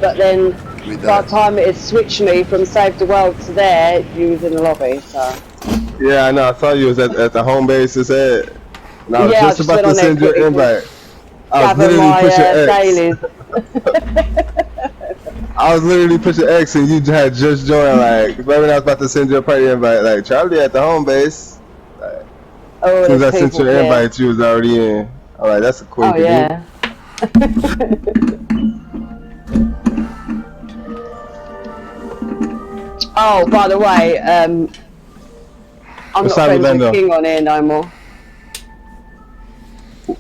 but then by the time it had switched me from Save the World to there, you was in the lobby, so. Yeah, I know. I saw you was at the home base. It said, and I was Yeah, I just just about went to on there send you an quickly to invite. I was gather literally my pushing X. dailies. I was literally pushing X, and you had just joined. Like, right when I was about to send you a party invite, like Charlie at the home base. Like, Oh, as soon as there's I sent people you an here. invite, you was already in. I'm like, that's a Oh, coincidence. yeah. Oh, by the way, I'm What's not up, friends with Orlando? King on here no more.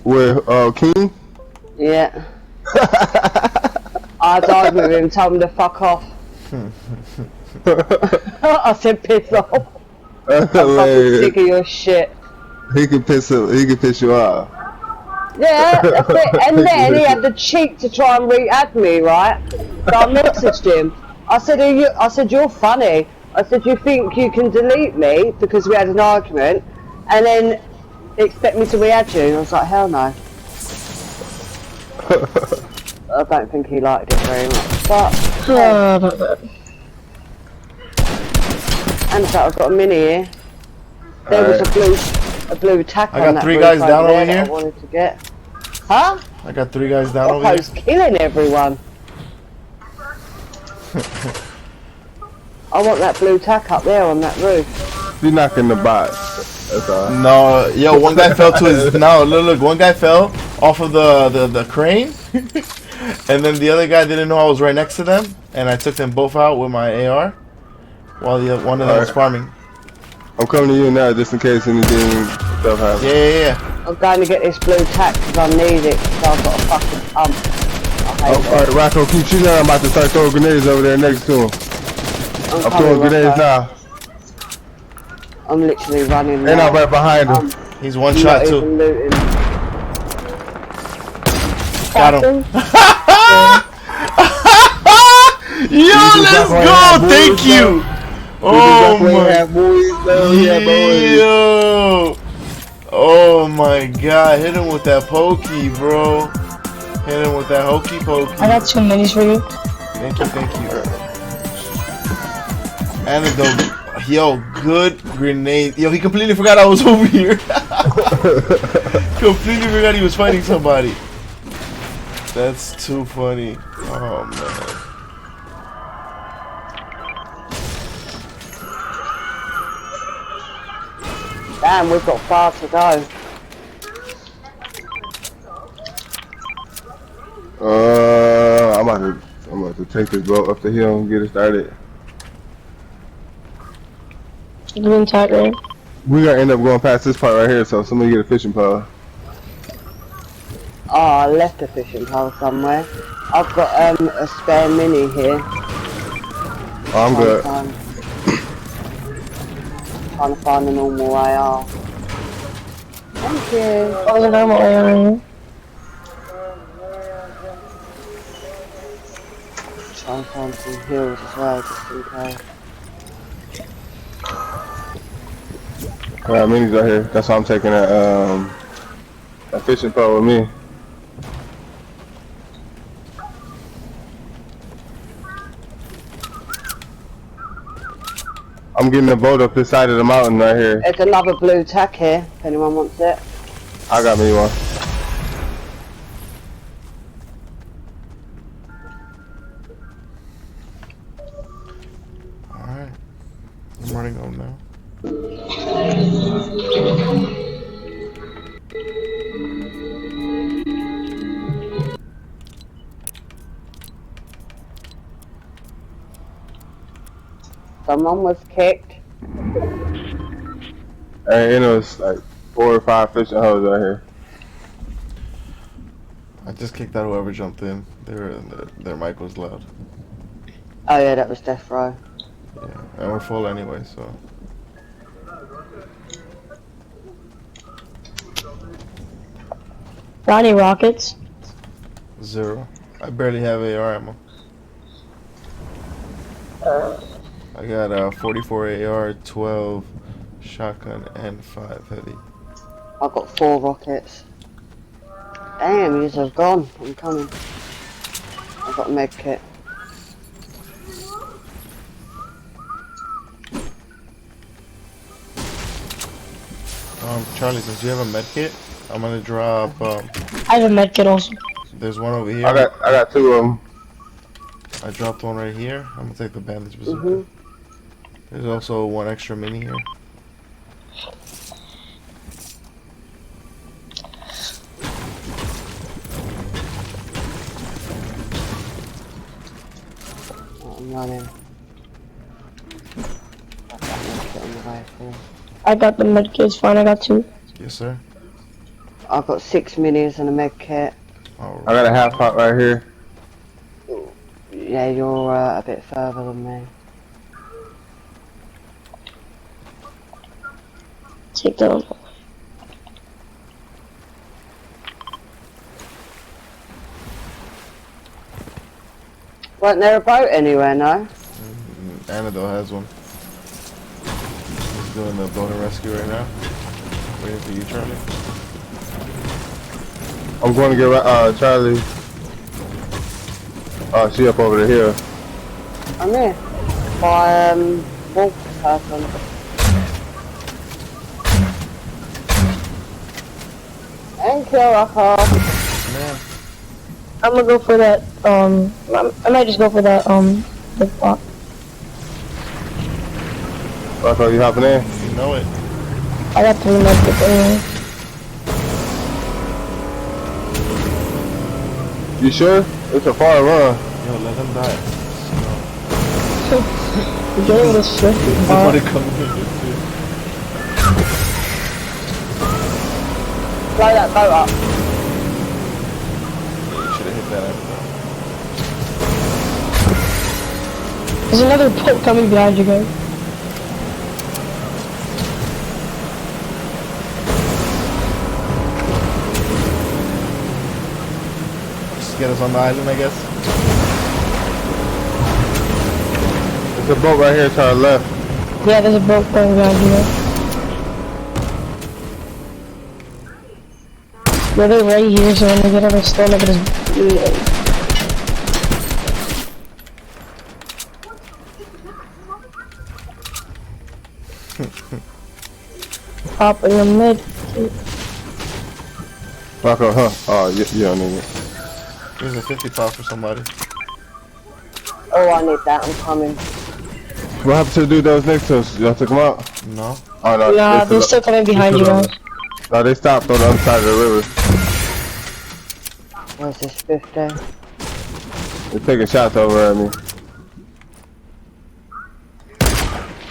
With King? Yeah. I had to argue with him, told him to fuck off. I said piss off. I'm fucking sick of your shit. He can piss you off. Yeah, that's it. And then he had the cheek to try and re-add me, right? So I messaged him. I said, you're funny. I said, you think you can delete me because we had an argument and then expect me to re-add you? I was like, hell no. I don't think he liked it very much. But and so I've got a mini here. There was a blue tack on that. I got 3 guys down over here. I wanted to get. Huh? I got 3 guys down over Oppo's here. killing everyone. I want that blue tack up there on that roof. You're knocking the box. That's all. No, yo, one guy fell to his. No, look, one guy fell off of the crane, and then the other guy didn't know I was right next to them, and I took them both out with my AR, while one of them was farming. I'm coming to you now just in case anything stuff happens. Yeah. I'm going to get this blue tack because I need it because I've got a fucking pump. Alright, Rocco, keep shooting. I'm about to start throwing grenades over there next to him. I'm throwing grenades now. I'm literally running now. And I'm right behind him. He's one shot too. Looting. Got him. Yo, let's go! Thank you. Oh my. Yo. Oh my god! Hit him with that pokey, bro. Hit him with that hokey pokey. I got 2 minis for you. Thank you. Antidote. Yo, good grenade. Yo, he completely forgot I was over here. Completely forgot he was fighting somebody. That's too funny. Oh man. Damn, we've got far to go. I'm about to take this boat up the hill and get it started. Green tag, right? We gotta end up going past this part right here, so somebody get a fishing pole. Oh, I left a fishing pole somewhere. I've got a spare mini here. Oh, I'm good. Trying to find a normal way out. Thank you. Oh, the normal area. Trying to find some hills as well, just in case. Alright, minis right here. That's why I'm taking a fishing pole with me. I'm getting the boat up this side of the mountain right here. There's another blue tack here, if anyone wants it. I got me one. Alright. I'm running home now. Someone was kicked. And it was like 4 or 5 fishing holes right here. I just kicked out whoever jumped in. Their mic was loud. Oh yeah, that was Death Row. Yeah, and we're full anyway, so. Got any rockets? 0. I barely have AR ammo. I got a 44 AR, 12 shotgun, and 5 heavy. I've got 4 rockets. Damn, yous have gone. I'm coming. I've got a med kit. Charlie, since you have a med kit, I'm gonna drop. I have a med kit also. There's one over here. I got two of them. I dropped one right here. I'm gonna take the bandage bazooka. Mhm. There's also one extra mini here. I'm running. I've got no kit on the way through. I got the med kit. It's fine. I got 2. Yes, sir. I've got 6 minis and a med kit. All I right. got a half pot right here. Yeah, you're a bit further than me. Take that one. Wasn't there a boat anywhere, no? Annadel has one. He's doing the boat and rescue right now. Waiting for you, Charlie. I'm going to get Charlie. Oh, she up over the hill. I'm here. By, wolf person. Thank you, Rocco. Man, I'm gonna go for that. I might just go for that. The block. Rocco, you hopping in? you know it. I got 3 med kits anyway. You sure? It's a far run. Yo, let him die. The game was swift. Somebody come in. Blow that boat up. You should have hit that Annadel. There's another boat coming behind you guys. Just get us on the island, I guess. There's a boat right here to our left. Yeah, there's a boat going behind you guys. Yeah, they're right here, so when they get out of the storm, they're gonna just... Pop in the mid. Rocco, huh? Oh, you don't need it. Here's a 50 pop for somebody. Oh, I need that. I'm coming. What happened to the dude that was next to us? Y'all took him out? No? Oh, no. Nah, they're still coming behind you guys. No, they stopped on the other side of the river. Where's this 50? They're taking shots over at me.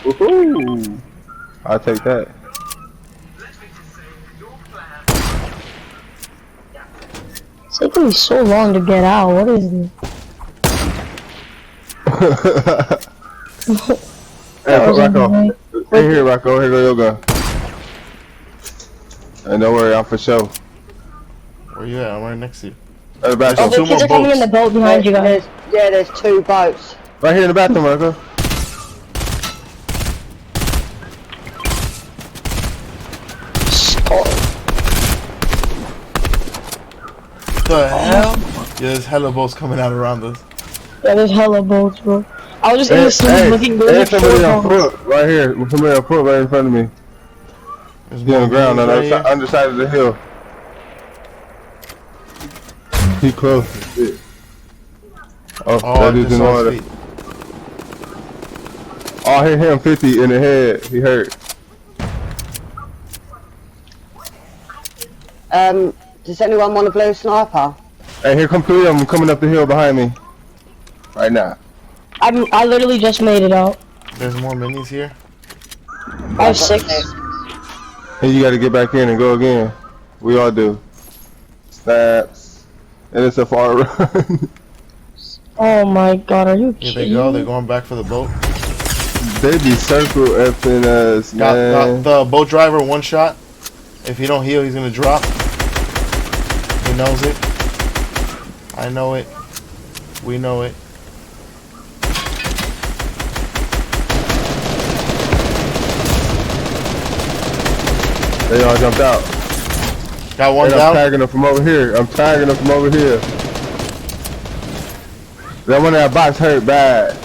Woohoo! I'll take that. It's taking me so long to get out. What is this? Hey, That was Rocco. amazing. Hey, here, Rocco. Here go your gun. And don't worry, I'm for sure. Where you at? I'm right next to you. At the Oh, bathroom. the Two kids more are coming in the boat behind you guys. There's 2 boats. Right here in the bathroom, Rocco. The hell? Yeah, there's hella boats coming out around us. Yeah, there's hella boats, bro. I was just in Hey, the sleep hey, looking. hey, There's like somebody 4 on boats. foot. Right here. Somebody on foot right in front of me. There's He on the ground on the right other side, here. underside of the hill. He close. Shit. Oh, Oh, that dude's in the water. feet. Oh, I hit him 50 in the head. He hurt. Does anyone want a blue sniper? Hey, here come 3 of them coming up the hill behind me. Right now. I literally just made it out. There's more minis here. I have 6. And you gotta get back in and go again. We all do. Snaps. And it's a far run. Oh my god, are you Here kidding they go. They're me? going back for the boat. They be circle effing us, Got man. the boat driver 1 shot. If he don't heal, he's gonna drop. He knows it. I know it. We know it. They all jumped out. Got one And I'm down. tagging them from over here. I'm tagging them from over here. That one in that box hurt bad.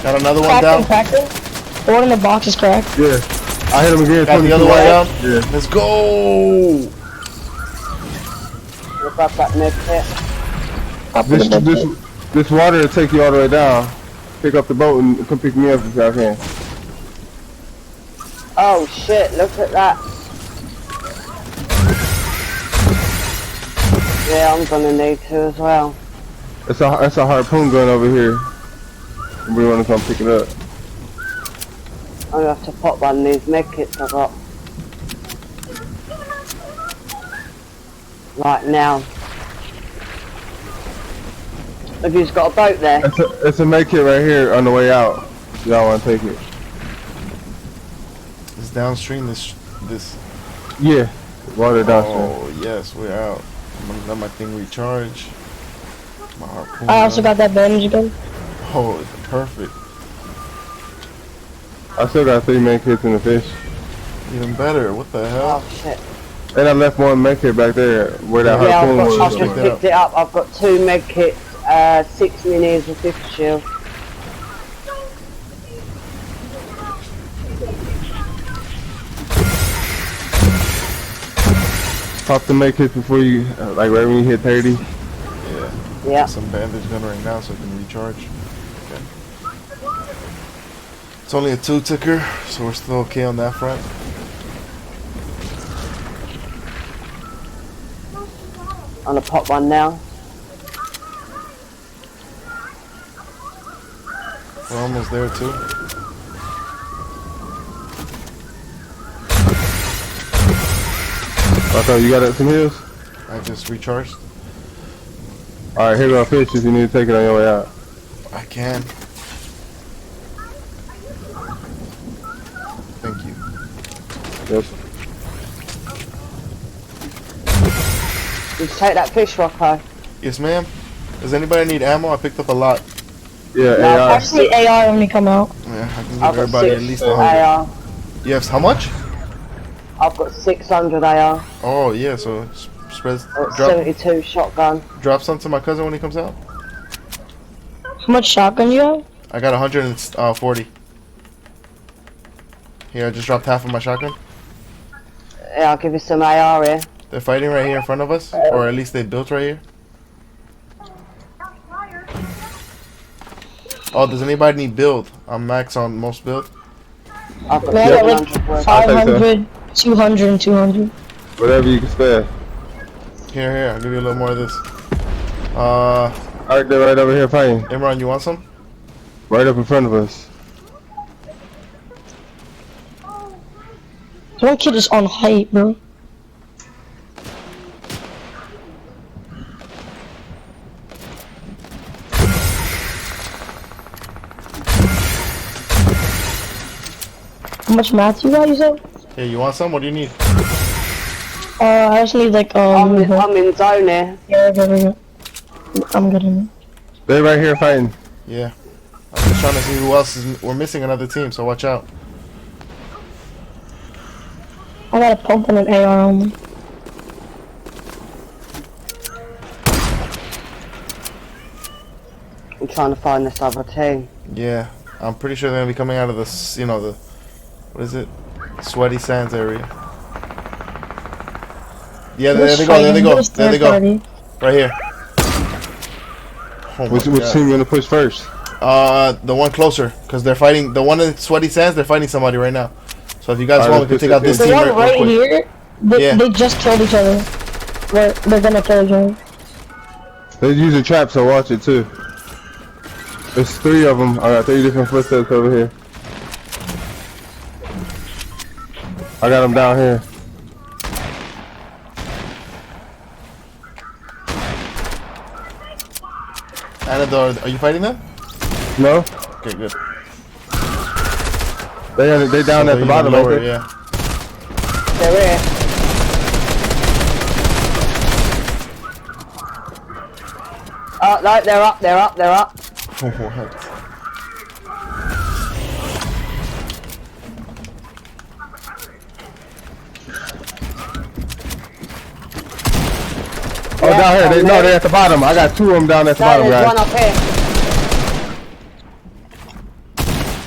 Got another one down. Cracked. The one in the box is cracked. Yeah. I hit him again. Got the other 22 one down. Yeah. Let's go. We'll grab that med kit. This water will take you all the way down. Pick up the boat and come pick me up if y'all can. Oh shit, look at that. Yeah, I'm gonna need to as well. It's a harpoon gun over here. We want to come pick it up. I'm gonna have to pop one of these med kits I got. Right now. Have you just got a boat there? It's a med kit right here on the way out. Y'all want to take it? It's downstream. This. Yeah. Water downstream. Oh yes, we're out. I'm gonna let my thing recharge. My harpoon. I also got that bandage gun. Oh, it's perfect. I still got 3 med kits in the fish. Even better. What the hell? Oh shit. And I left one med kit back there where that Yeah, harpoon I've was. just picked it up. I've got 2 med kits, 6 minis and 50 shield. Pop the med kits before you, like right when you hit 30. Yeah. Yeah. Some bandage gun right now so I can recharge. Okay. It's only a 2 ticker, so we're still okay on that front. I'm gonna pop one now. We're almost there too. Okay, you got some heals? I just recharged. Alright, here go a fish if you need to take it on your way out. I can. Thank you. Yes. Did you take that fish, Rocco? Yes, ma'am. Does anybody need ammo? I picked up a lot. Yeah, No, AR. Actually, AR when we come out. Yeah, I can give I've got everybody at 6 least 100. AR. You have how much? I've got 600 AR. Oh yeah, so spread. Got Drop 72 shotgun. drop some to my cousin when he comes out. How much shotgun you have? I got 140. Here, I just dropped half of my shotgun. Yeah, I'll give you some AR here. They're fighting right here in front of us, or at least they built right here. Oh, does anybody need build? I'm max on most build. I've got Man, I got 700 worth. 500, 200, and 200. Whatever you can spare. Here, I'll give you a little more of this. Alright, they're right over here fighting. Imran, you want some? Right up in front of us. One kid is on height, bro. How much math you got, you said? Hey, you want some? What do you need? I just need like I'm in zone here. yeah, okay. I'm good in it. They're right here fighting. Yeah. I'm just trying to see who else is. We're missing another team, so watch out. I got a pump and an AR on me. I'm trying to find this other team. Yeah, I'm pretty sure they're gonna be coming out of the, you know, the, what is it? Sweaty Sands area. Yeah, there they go. There they go. There they go. Right here. Oh Which my God. team you gonna push first? The one closer, cause they're fighting. The one in Sweaty Sands, they're fighting somebody right now. So if you guys Alright, want, we can let's take out this The team one real right quick. here, Yeah. they just killed each other. They're gonna kill each other. They're using traps, so watch it too. There's 3 of them. I got 3 different footsteps over here. I got them down here. Anador, are you fighting them? No? Okay, good. They down So at the even bottom lower, right there. yeah. They're here. Oh, no, they're up, they're up, they're up. What? Oh, down here. They're at the bottom. I got 2 of them down at the No, bottom, there's one guys. up here.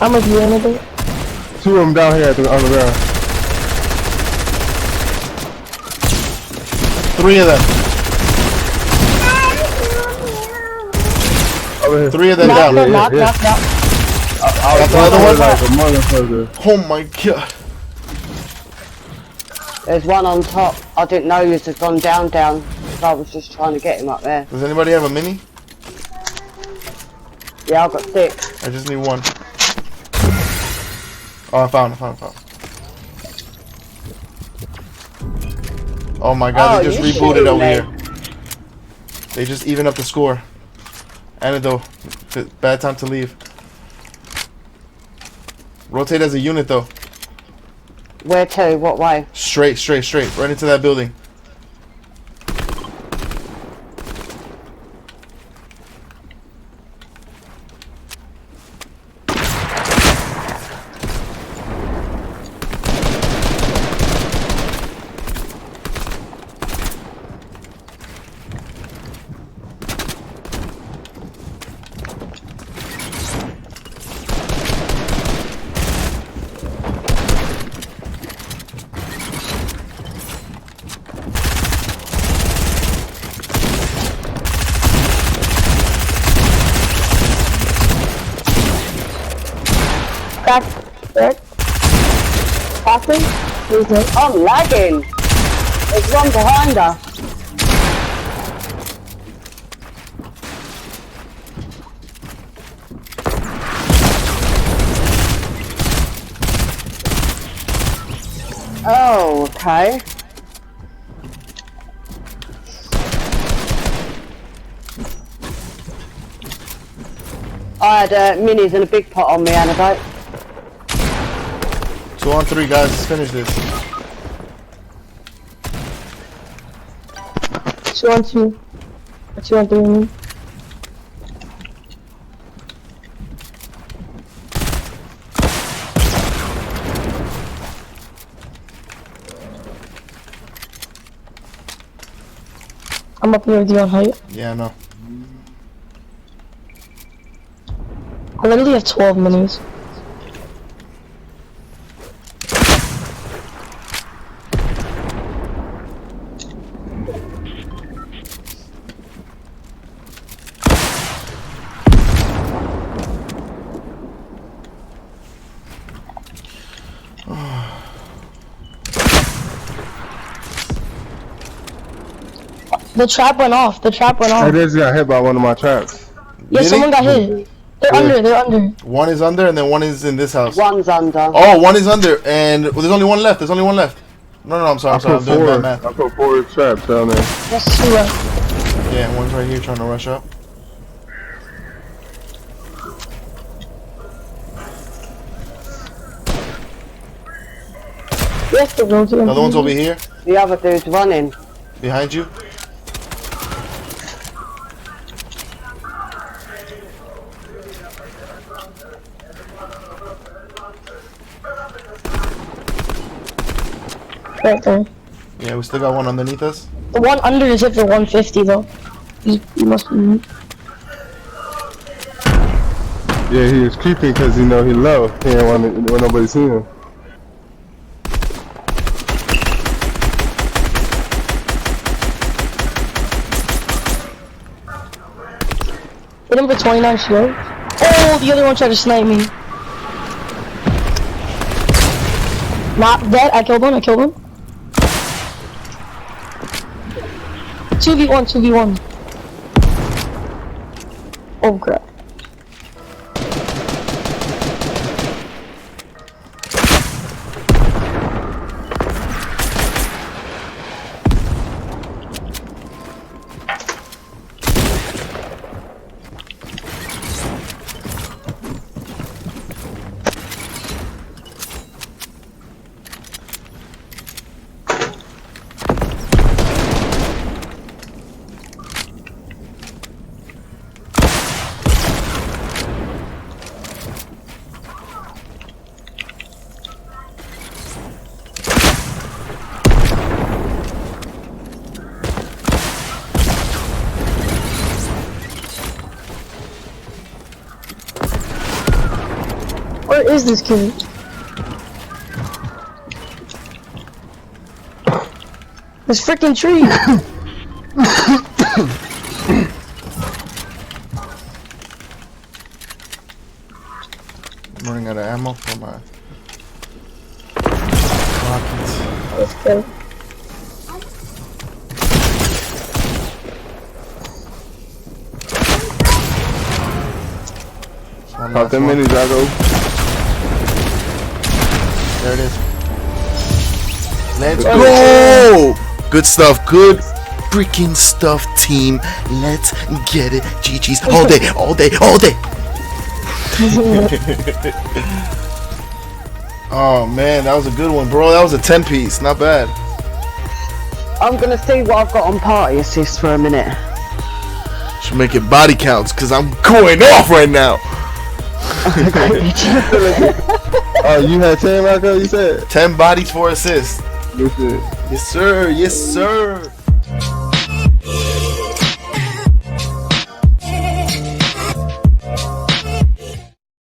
How much you anything? 2 of them down here on the ground. 3 of them. Over here. 3 of them Knock, down. knock, yeah. knock, knock. That's another one. Like a motherfucker. Oh my god. There's one on top. I didn't know this had gone down. So I was just trying to get him up there. Does anybody have a mini? Yeah, I've got 6. I just need 1. Oh, I found. Oh my god, Oh, they just you rebooted shooting over me. here. They just even up the score. Antidote. Bad time to leave. Rotate as a unit though. Where to? What way? Straight. Right into that building. Back. There. Passing. He's dead. I'm lagging. There's one behind her. Oh, okay. I had minis and a big pot on me, Antidote. 2 on 3 guys, let's finish this. 2 on 2. 2 on 3. I'm up here with you on height. Yeah, I know. I literally have 12 minis. The trap went off. The trap went I off. just got hit by one of my traps. Yeah, Really? someone got hit. They're Yeah. under. They're under. 1 is under and then 1 is in this house. One's under. Oh, 1 is under and well, there's only 1 left. There's only 1 left. No, I'm sorry. I'm doing bad math. I put 4 traps down there. That's 2 left. Yeah, 1's right here trying to rush up. Yes, the road. The other one's over here, The other dude's running. behind you. Right there. Yeah, we still got 1 underneath us. The one under is hit for 150 though. He must be. Yeah, he was creeping because he know he low. He didn't want nobody see him. Hit him for 29 shield. Oh, the other one tried to snipe me. Not dead. I killed him. 2v1. Oh crap. Where is this kid? This freaking tree. I'm running out of ammo for my rockets. Let's go. One Pop last them one. minis, Jago. There it is. Let's go! Good stuff. Good freaking stuff, team. Let's get it. GG's all day, all day, all day. Oh man, that was a good one, bro. That was a 10-piece. Not bad. I'm gonna see what I've got on party assist for a minute. Should make it body counts, cause I'm going off right now. Oh, you had 10, Rocco, you said? 10 bodies for assist. Good shit. Yes, sir. Yes, sir.